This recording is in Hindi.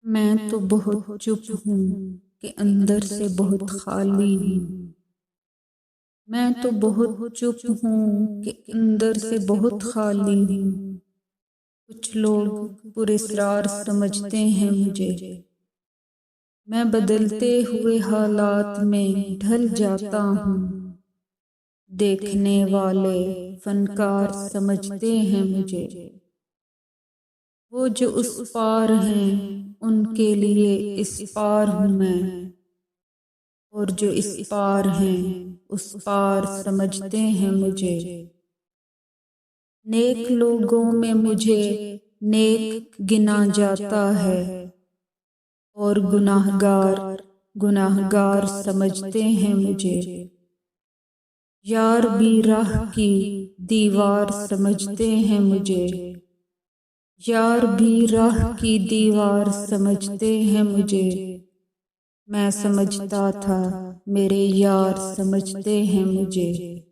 मैं तो बहुत चुप हूँ कि अंदर से बहुत खाली हूँ। मैं तो बहुत चुप हूँ कि अंदर से बहुत खाली हूँ। कुछ लोग पुरस्कार समझते हैं मुझे। मैं बदलते हुए हालात में ढल जाता हूँ। देखने वाले फनकार समझते हैं मुझे। वो जो उस पार हैं उनके लिए इस पार हूँ मैं। और जो इस पार हैं उस पार समझते हैं मुझे। नेक लोगों में मुझे नेक गिना जाता है और गुनाहगार गुनाहगार समझते हैं मुझे। यार भी राह की दीवार समझते हैं मुझे। यार भी राह की दीवार समझते हैं मुझे। मैं समझता था मेरे यार समझते हैं मुझे।